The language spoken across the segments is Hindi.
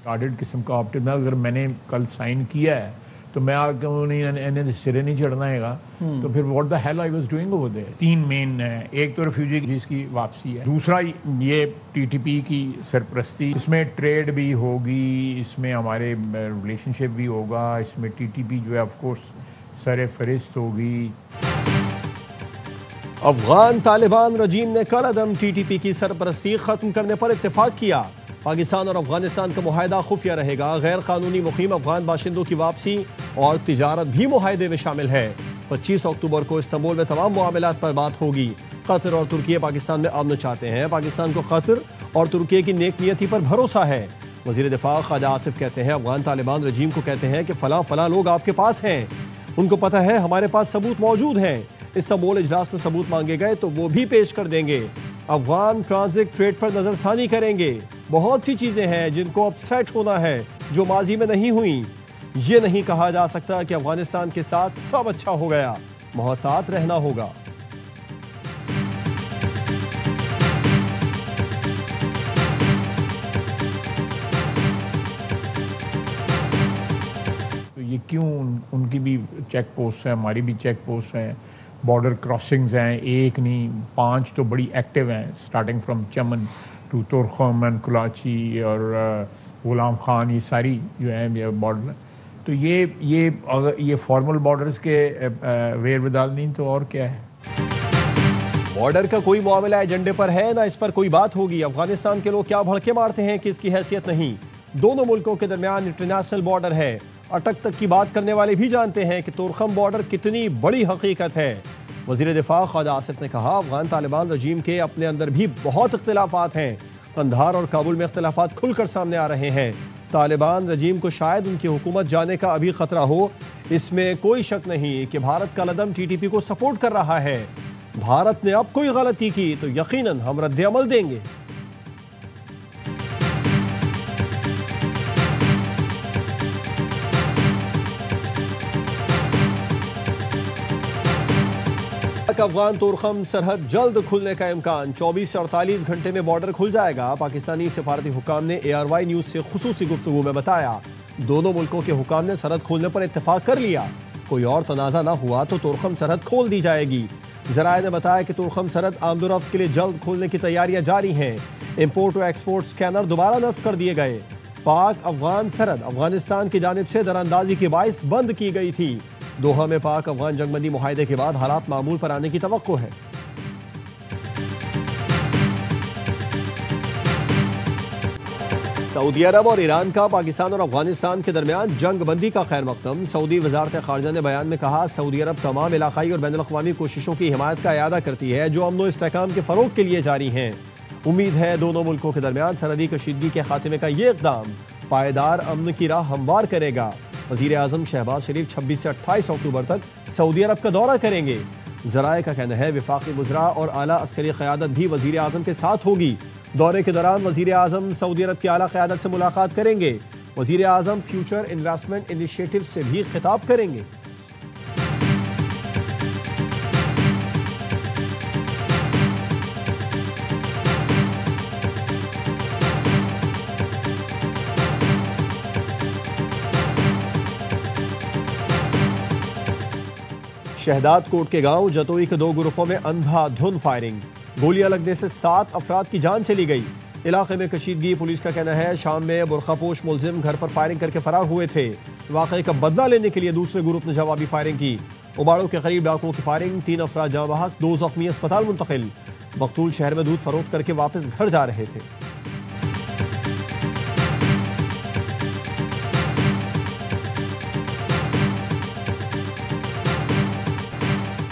कार्डेड किस्म का ऑप्टिम है। अगर मैंने कल साइन किया है तो मैं आगे इन्हें सिरे नहीं चढ़ना है तो फिर what the hell I was doing over there. 3 main है, एक तो रिफ्यूजी जिसकी वापसी है, दूसरा ये टीटीपी की सरपरस्ती, इसमें ट्रेड भी होगी, इसमें हमारे रिलेशनशिप भी होगा, इसमें टीटीपी जो है ऑफ कोर्स सर फहरिस्त होगी। अफगान तालिबान रजीम ने कल अदम टीटीपी की सरपरस्ती खत्म करने पर इत्तेफाक किया। पाकिस्तान और अफगानिस्तान का मुआहदा खुफिया रहेगा। गैर कानूनी मुकीम अफगान बाशिंदों की वापसी और तिजारत भी मुआहदे में शामिल है। 25 अक्टूबर को इस्तांबुल में तमाम मामलात पर बात होगी। कतर और तुर्की पाकिस्तान में अमन चाहते हैं। पाकिस्तान को कतर और तुर्की की नेक नियति पर भरोसा है। वज़ीर दिफा ख्वाजा आसिफ कहते हैं अफगान तालिबान रजीम को कहते हैं कि फला लोग आपके पास हैं, उनको पता है हमारे पास सबूत मौजूद हैं। इस्तांबुल इजलास में सबूत मांगे गए तो वो भी पेश कर देंगे। अफगान ट्रांजिट ट्रेड पर नजरसानी करेंगे। बहुत सी चीजें हैं जिनको अब सेट होना है जो माजी में नहीं हुई। ये नहीं कहा जा सकता कि अफगानिस्तान के साथ सब अच्छा हो गया, मोहतात रहना होगा। तो ये क्यों उनकी भी चेक पोस्ट है, हमारी भी चेक पोस्ट है, बॉर्डर क्रॉसिंग्स हैं, एक नहीं 5 तो बड़ी एक्टिव हैं, starting from Chaman to Torkham and Kulachi और गुलाम खान, ये सारी जो है बॉर्डर। तो ये फॉर्मल बॉर्डर्स के वेर विदाल नहीं तो और क्या है। बॉर्डर का कोई मामला एजेंडे पर है ना इस पर कोई बात होगी। अफगानिस्तान के लोग क्या भड़के मारते हैं कि इसकी हैसियत नहीं। दोनों मुल्कों के दरमियान इंटरनेशनल बॉर्डर है। अटक तक की बात करने वाले भी जानते हैं कि तुरखम बॉर्डर कितनी बड़ी हकीकत है। वज़ीर दिफा ख्वाजा आसिफ ने कहा अफगान तालिबान रजीम के अपने अंदर भी बहुत इख्तिलाफात हैं। कंधार और काबुल में इख्तिलाफात खुलकर सामने आ रहे हैं। तालिबान रजीम को शायद उनकी हुकूमत जाने का अभी खतरा हो, इसमें कोई शक नहीं कि भारत का कदम टीटीपी को सपोर्ट कर रहा है। भारत ने अब कोई गलती की तो यकीनन हम रद्द अमल देंगे। अफगान तुरखम सरहद जल्द खुलने का इम्कान। 24 से 48 घंटे में बॉर्डर खुल जाएगा। पाकिस्तानी सिफारती हुकाम ने ARY न्यूज से खुसूसी गुफ्तगू में बताया दोनों मुल्कों के हुकाम ने सरहद खोलने पर इत्तेफाक कर लिया। कोई और तनाज़ा ना हुआ तो तुरखम सरहद खोल दी जाएगी। ज़राए ने बताया कि तुरखम सरहद आमदोरफ्त के लिए जल्द खोलने की तैयारियां जारी हैं। इम्पोर्ट व एक्सपोर्ट स्कैनर दोबारा नस्ब कर दिए गए। पाक अफगान सरहद अफगानिस्तान की जानिब से दरानंदाजी के बाइस बंद की गई थी। दोहा में पाक अफगान जंगबंदी मुआहदे के बाद हालात मामूल पर आने की तवक्को है। सऊदी अरब और ईरान का पाकिस्तान और अफगानिस्तान के दरमियान जंग बंदी का खैर मकदम। सऊदी वजारत खारजा ने बयान में कहा सऊदी अरब तमाम इलाकाई और बैनुल-अक़वामी कोशिशों की हिमायत का इयादा करती है जो अमन व इस्तेहकाम के फ़रोग के लिए जारी हैं। उम्मीद है दोनों मुल्कों के दरमियान सरहदी कशीदगी के खात्मे का ये इक़दाम पायदार अमन की राह हमवार करेगा। वज़ीर आज़म शहबाज शरीफ 26 से 28 अक्टूबर तक सऊदी अरब का दौरा करेंगे। ज़राए का कहना है वफाकी वज़रा और आला अस्करी क़यादत भी वज़ीर आज़म के साथ होगी। दौरे के दौरान वज़ीर आज़म सऊदी अरब की आला क़यादत से मुलाकात करेंगे। वज़ीर आज़म फ्यूचर इन्वेस्टमेंट इनिशिएटिव से भी खिताब करेंगे। शहदाद कोट के गांव जतोई के 2 ग्रुपों में अंधाधुंध फायरिंग। गोलियां लगने से 7 अफराद की जान चली गई। इलाके में कशीदगी। पुलिस का कहना है शाम में बुरखापोश मुलजिम घर पर फायरिंग करके फरार हुए थे। वाक़े का बदला लेने के लिए दूसरे ग्रुप ने जवाबी फायरिंग की। उबाड़ों के करीब डाकुओं की फायरिंग। 3 अफराद जाँ बहक, 2 जख्मी अस्पताल मुंतकिल। मकतूल शहर में दूध फरोख्त करके वापस घर जा रहे थे।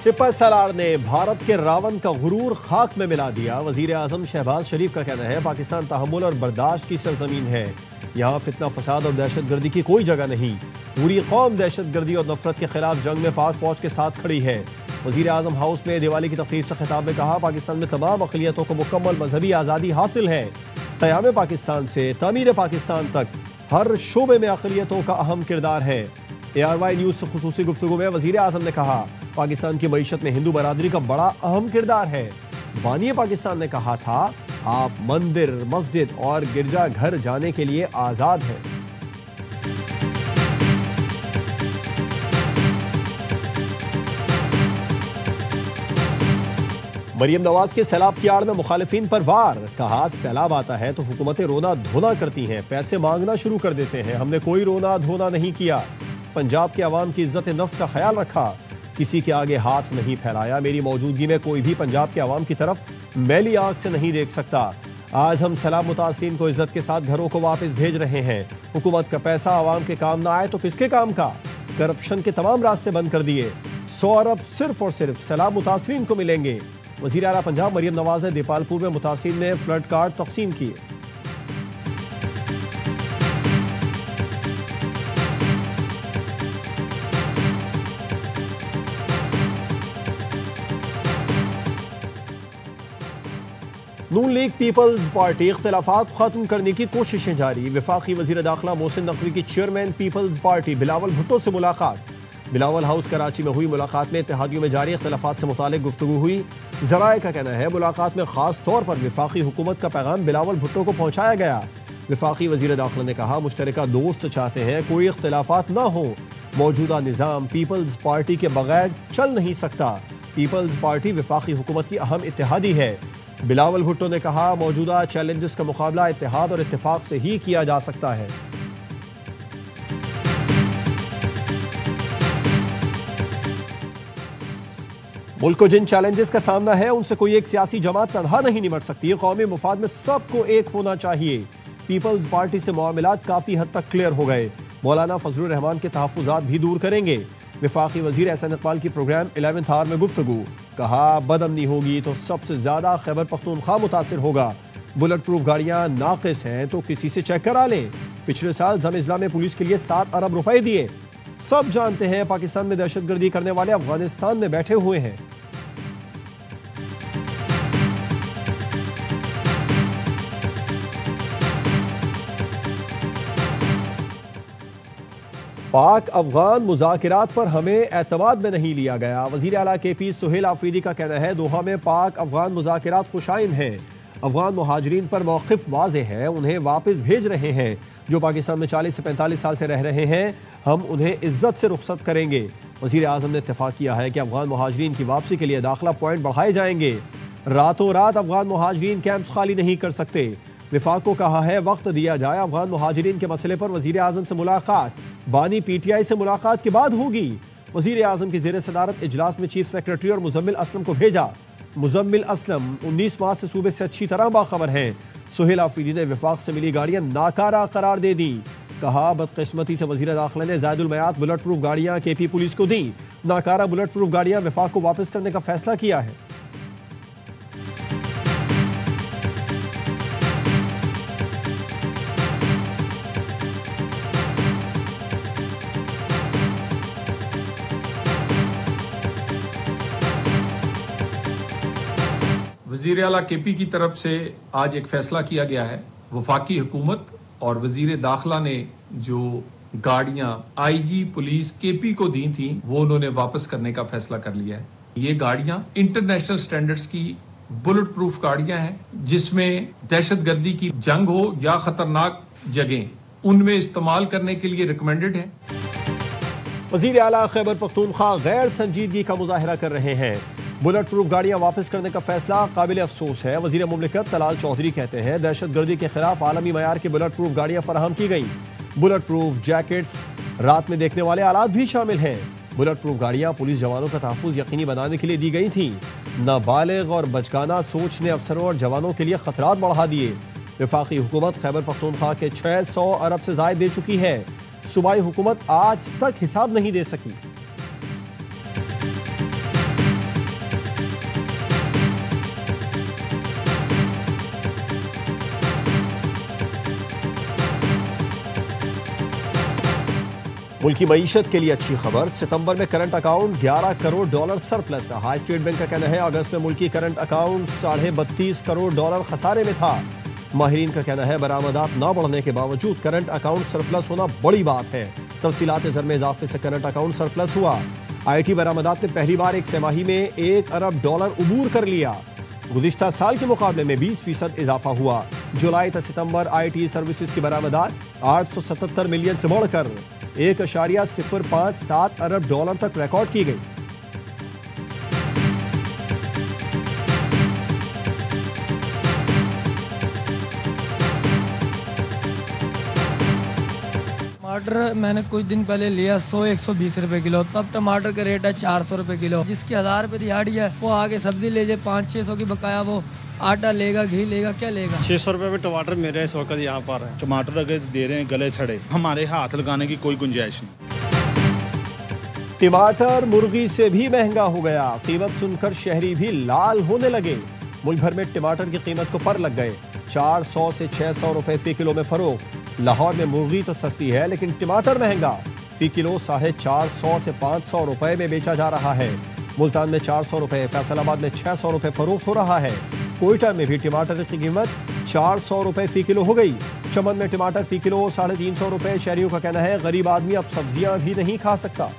सिपह सलार ने भारत के रावण का गुरूर खाक में मिला दिया। वजीर आजम शहबाज शरीफ का कहना है पाकिस्तान तहम्मुल और बर्दाश्त की सरजमीन है। यहाँ फितना फसाद और दहशत गर्दी की कोई जगह नहीं। पूरी कौम दहशत गर्दी और नफरत के खिलाफ जंग में पाक फौज के साथ खड़ी है। वजीर आजम हाउस में दिवाली की तकरीब से खिताब में कहा पाकिस्तान में तमाम अक़लियतों को मुकम्मल मजहबी आज़ादी हासिल है। क़याम पाकिस्तान से तामीर पाकिस्तान तक हर शोबे में अक़लियतों का अहम किरदार है। ARY न्यूज़ से खुसूसी गुफ्तगू में वजीर आजम ने कहा पाकिस्तान की मईशत में हिंदू बरादरी का बड़ा अहम किरदार है। बानी पाकिस्तान ने कहा था आप मंदिर, मस्जिद और गिरजाघर जाने के लिए आजाद हैं। मरियम नवाज के सैलाब की आड़ में मुखालिफिन पर वार। कहा सैलाब आता है तो हुकूमतें रोना धोना करती हैं, पैसे मांगना शुरू कर देते हैं। हमने कोई रोना धोना नहीं किया। पंजाब के अवाम की इज्जत नफ्स का ख्याल रखा, किसी के आगे हाथ नहीं फैलाया। मेरी मौजूदगी में कोई भी पंजाब के अवाम की तरफ मैली आंख से नहीं देख सकता। आज हम सैलाब मुतासरीन को इज्जत के साथ घरों को वापस भेज रहे हैं। हुकूमत का पैसा अवाम के काम ना आए तो किसके काम का? करप्शन के तमाम रास्ते बंद कर दिए। 100 अरब सिर्फ और सिर्फ सैलाब मुतासरीन को मिलेंगे। वज़ीर आला पंजाब मरियम नवाज ने दीपालपुर में मुतासरीन में फ्लड कार्ड तकसीम किए। नून लीग पीपल्स पार्टी इख्तिलाफात खत्म करने की कोशिशें जारी। वफाकी वज़ीर दाखिला मोहसिन नकवी की chairman people's party Bilawal Bhutto से मुलाकात। बिलावल हाउस कराची में हुई मुलाकात में इत्तेहादियों में जारी इख्तिलाफात से मुतालिक गुफ्तगू हुई। ज़राए का कहना है मुलाकात में खास तौर पर वफाकी हुकूमत का पैगाम बिलावल भुट्टो को पहुँचाया गया। वफाकी वज़ीर दाखिला ने कहा मुश्तरका दोस्त चाहते हैं कोई इख्तिलाफात ना हो। मौजूदा निज़ाम पीपल्स पार्टी के बगैर चल नहीं सकता। पीपल्स पार्टी वफाकी हुकूमत की अहम इत्तेहादी है। बिलावल भुट्टो ने कहा मौजूदा चैलेंजेस का मुकाबला इत्तेहाद और इत्तेफाक से ही किया जा सकता है। मुल्क को जिन चैलेंजेस का सामना है उनसे कोई एक सियासी जमात तनहा नहीं निपट सकती। कौमी मुफाद में सबको एक होना चाहिए। पीपल्स पार्टी से मामलात काफ़ी हद तक क्लियर हो गए। मौलाना फजलुर रहमान के तहफ़्फ़ुज़ात भी दूर करेंगे। वफाकी वज़ीर एहसन इक़बाल की प्रोग्राम 11th आवर में गुफ्तगू। कहा बदअमनी होगी तो सबसे ज़्यादा खैबर पख्तूनख्वा मुतासिर होगा। बुलेट प्रूफ गाड़ियाँ नाक़िस हैं तो किसी से चेक करा लें। पिछले साल ज़म-ए-इस्लाम में पुलिस के लिए 7 अरब रुपए दिए। सब जानते हैं पाकिस्तान में दहशतगर्दी करने वाले अफगानिस्तान में बैठे हुए हैं। पाक अफगान मुज़ाकिरात पर हमें एतमाद में नहीं लिया गया। वज़ीर आला KP सुहेल आफरीदी का कहना है दोहा में पाक अफगान मुज़ाकिरात खुशाइन हैं। अफगान मुहाजिरीन पर मौक़िफ़ वाज़ेह है, उन्हें वापस भेज रहे हैं। जो पाकिस्तान में 40 से 45 साल से रह रहे हैं हम उन्हें इज्जत से रुखसत करेंगे। वज़ीर आज़म ने इत्तेफाक किया है कि अफगान मुहाजिरीन की वापसी के लिए दाखिला पॉइंट बढ़ाए जाएंगे। रातों रात अफगान मुहाजिरीन कैंप्स खाली नहीं कर सकते। विफाक को कहा है वक्त दिया जाए। अफगान मुहाजिरीन के मसले पर वज़ीर आज़म से मुलाकात बानी PTI से मुलाकात के बाद होगी। वज़ीर आज़म की ज़ेर सदारत इजलास में चीफ सेक्रेटरी और मुज़म्मिल असलम को भेजा। मुज़म्मिल असलम 19 माह से सूबे से अच्छी तरह बाखबर हैं। सुहेल आफरीदी ने विफाक से मिली गाड़ियाँ नाकारा करार दे दी। कहा बदकिस्मती से वज़ीर दाखिला ने ज़ायदुल मयात बुलेट प्रूफ गाड़ियाँ KP पुलिस को दी। नाकारा बुलेट प्रूफ गाड़ियाँ विफाक को वापस करने का फैसला किया है। वज़ीर आला KP की तरफ से आज एक फ़ैसला किया गया है। वफाकी हुकूमत और वज़ीर दाखिला ने जो गाड़ियाँ IG पुलिस KP को दी थी वो उन्होंने वापस करने का फैसला कर लिया है। ये गाड़ियाँ इंटरनेशनल स्टैंडर्ड्स की बुलेट प्रूफ गाड़ियाँ हैं जिसमें दहशतगर्दी की जंग हो या ख़तरनाक जगह उनमें इस्तेमाल करने के लिए रिकमेंडेड है। वज़ीर आला खैबर पख्तूनख्वा गैर संजीदगी का मुजाहरा कर रहे हैं। बुलेट प्रूफ गाड़ियाँ वापस करने का फैसला काबिल अफसोस है। वज़ीर मुमलिकत तलाल चौधरी कहते हैं दहशतगर्दी के खिलाफ आलमी मयार की बुलेट प्रूफ गाड़ियाँ फराहम की गई। बुलेट प्रूफ जैकेट्स, रात में देखने वाले आलात भी शामिल हैं। बुलेट प्रूफ गाड़ियाँ पुलिस जवानों का तहफ़्फ़ुज़ यकीनी बनाने के लिए दी गई थी। नाबालिग और बचकाना सोच ने अफसरों और जवानों के लिए खतरात बढ़ा दिए। वफाकी हुकूमत खैबर पख्तूनख्वा के 600 अरब से ज़ायद दे चुकी है। सूबाई हुकूमत आज तक हिसाब नहीं दे सकी। मुल्की मईशत के लिए अच्छी खबर। सितंबर में करंट अकाउंट $11 करोड़ सरप्लस रहा। स्टेट बैंक का कहना है अगस्त में मुल्की करंट अकाउंट $32.5 करोड़ खसारे में था। माहिरीन का कहना है बरामदात न बढ़ने के बावजूद करंट अकाउंट सरप्लस होना बड़ी बात है। तफसीलात ज़र में इजाफे से करंट अकाउंट सरप्लस हुआ। IT बरामदात ने पहली बार एक तिमाही में $1 अरब अबूर कर लिया। गुज़िश्ता साल के मुकाबले में 20% इजाफा हुआ। जुलाई से सितंबर IT सर्विसेज की बरामदात 877 मिलियन से बढ़कर 1.057 अरब डॉलर तक रिकॉर्ड की गई। टमाटर मैंने कुछ दिन पहले लिया 100-120 रुपए किलो, तब टमाटर का रेट है 400 रुपए किलो। जिसकी 1000 रुपए दिहाड़ी है वो आगे सब्जी ले जाए 500-600 की बकाया, वो आटा लेगा, घी लेगा, क्या लेगा। 600 रुपए में टमाटर मेरे इस वक्त यहाँ पर है। टमाटर अगर दे रहे हैं गले छड़े, हमारे हाथ लगाने की कोई गुंजाइश नहीं। टमाटर मुर्गी से भी महंगा हो गया। कीमत सुनकर शहरी भी लाल होने लगे। मुल्क भर में टमाटर की कीमत को पर लग गए। 400 से 600 रुपए फी किलो में फरोख्त। लाहौर में मुर्गी तो सस्ती है लेकिन टमाटर महंगा। फी किलो 450 से 500 रुपए में बेचा जा रहा है। मुल्तान में 400 रुपए, फैसलाबाद में 600 रुपए फरोख्त हो रहा है। कोयटा में भी टमाटर की कीमत 400 रुपए फी किलो हो गई। चमन में टमाटर फी किलो 350 रुपए। शहरियों का कहना है गरीब आदमी अब सब्जियां भी नहीं खा सकता।